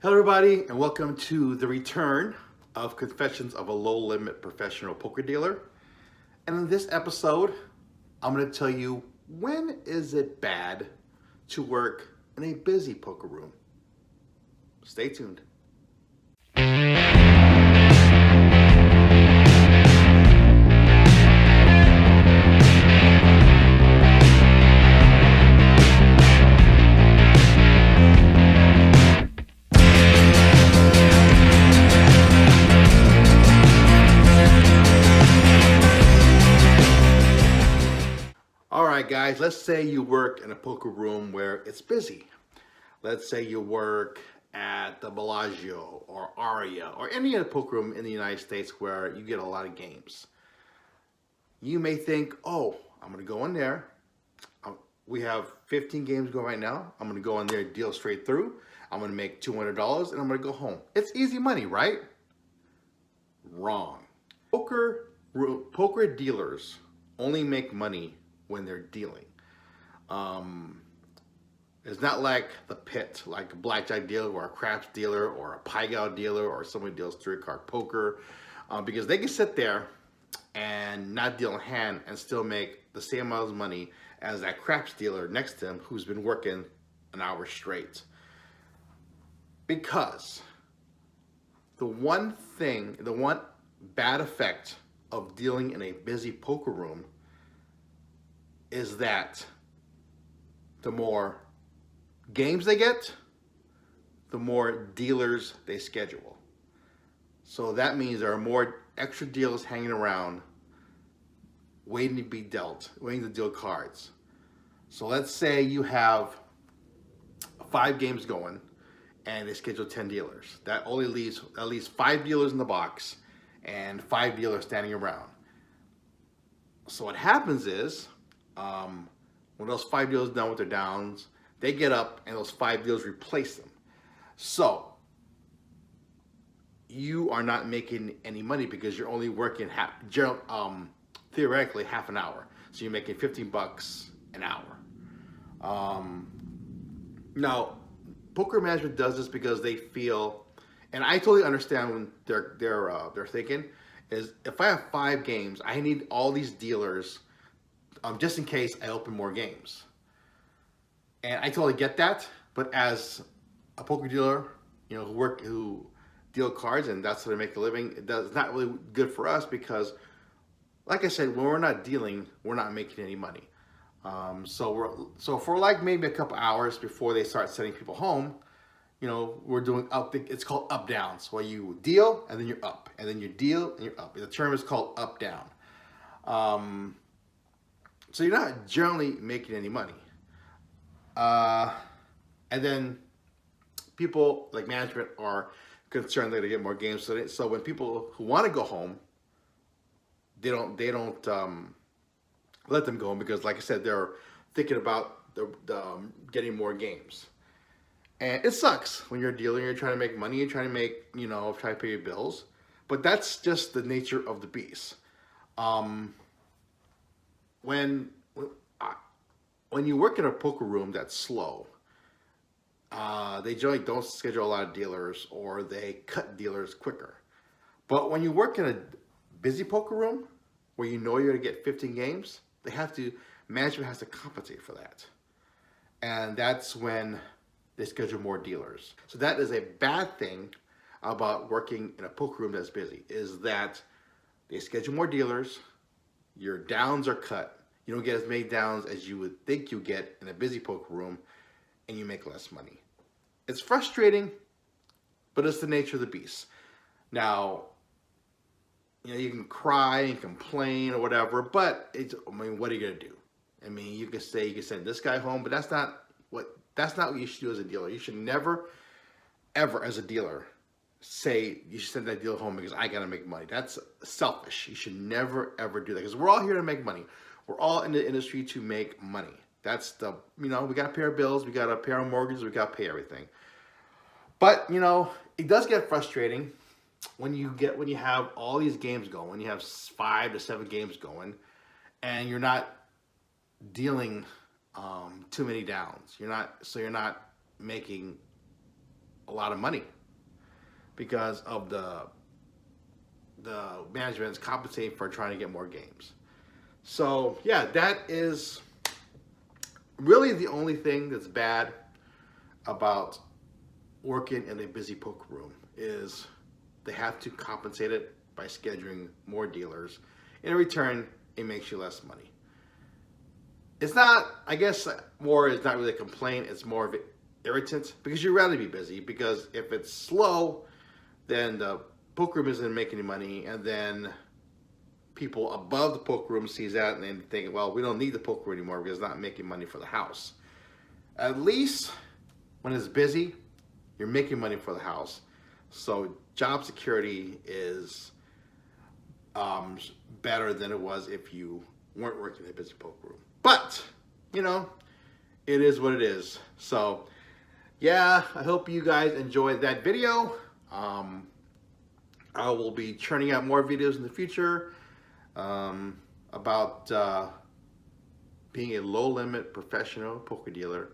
Hello, everybody, and welcome to the return of Confessions of a Low Limit Professional Poker Dealer. And in this episode, I'm going to tell you when is it bad to work in a busy poker room. Stay tuned. All right, guys, let's say you work in a poker room where it's busy. Let's say you work at the Bellagio or Aria or any other poker room in the United States where you get a lot of games. You may think, oh, I'm going to go in there. We have 15 games going right now. I'm going to go in there, deal straight through. I'm going to make $200 and I'm going to go home. It's easy money, right? Wrong. Poker dealers only make money when they're dealing. It's not like the pit, like a blackjack dealer or a craps dealer or a pai gow dealer or someone who deals three-card poker, because they can sit there and not deal in hand and still make the same amount of money as that craps dealer next to him who's been working an hour straight. Because the one bad effect of dealing in a busy poker room is that the more games they get, the more dealers they schedule. So that means there are more extra dealers hanging around waiting to be dealt, waiting to deal cards. So let's say you have 5 games going and they schedule 10 dealers. That only leaves at least 5 dealers in the box and 5 dealers standing around. So what happens is, when those 5 dealers are done with their downs, they get up and those 5 dealers replace them. So you are not making any money because you're only working theoretically half an hour. So you're making $15 an hour. Now, poker management does this because they feel, and I totally understand when they're thinking, is if I have 5 games, I need all these dealers just in case I open more games. And I totally get that, but as a poker dealer, who deal cards and that's how they make a living, it's not really good for us because, like I said, when we're not dealing, we're not making any money. So for like maybe a couple hours before they start sending people home, we're doing it's called up downs, where you deal and then you're up, and then you deal and you're up. The term is called up down. So you're not generally making any money. And then people like management are concerned they're gonna get more games. So when people who want to go home, they don't let them go home because, like I said, they're thinking about getting more games. And it sucks when you're a dealer, you're trying to make money, you're trying to pay your bills. But that's just the nature of the beast. When you work in a poker room that's slow, they generally don't schedule a lot of dealers or they cut dealers quicker. But when you work in a busy poker room where you're going to get 15 games, management has to compensate for that. And that's when they schedule more dealers. So that is a bad thing about working in a poker room that's busy, is that they schedule more dealers, your downs are cut, you don't get as many downs as you would think you get in a busy poker room, and you make less money. It's frustrating, but it's the nature of the beast. Now, you can cry and complain or whatever, but what are you gonna do? You can send this guy home, but that's not what you should do as a dealer. You should never, ever, as a dealer, say you should send that dealer home because I gotta make money. That's selfish. You should never, ever do that because we're all here to make money. We're all in the industry to make money. That's we gotta pay our bills, we gotta pay our mortgages, we gotta pay everything. But, it does get frustrating when you have all these games going, when you have 5 to 7 games going, and you're not dealing too many downs. You're not making a lot of money because of the management's compensating for trying to get more games. So yeah, that is really the only thing that's bad about working in a busy poker room is they have to compensate it by scheduling more dealers. In return, it makes you less money. It's not, I guess, more is not really a complaint. It's more of an irritant because you'd rather be busy, because if it's slow, then the poker room isn't making any money, and then people above the poker room sees that and then think, well, we don't need the poker room anymore because it's not making money for the house. At least when it's busy, you're making money for the house. So job security is better than it was if you weren't working in a busy poker room. But, you know, it is what it is. So, yeah, I hope you guys enjoyed that video. I will be churning out more videos in the future about being a low-limit professional poker dealer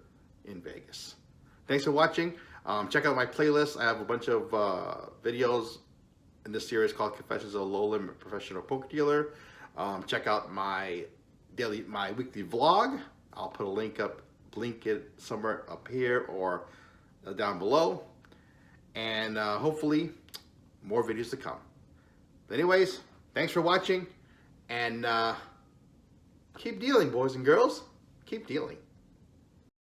in Vegas. Thanks for watching. Check out my playlist. I have a bunch of videos in this series called Confessions of a Low-Limit Professional Poker Dealer. Check out my weekly vlog. I'll put a link it somewhere up here or down below. And hopefully more videos to come. But anyways, thanks for watching, and keep dealing, boys and girls. Keep dealing.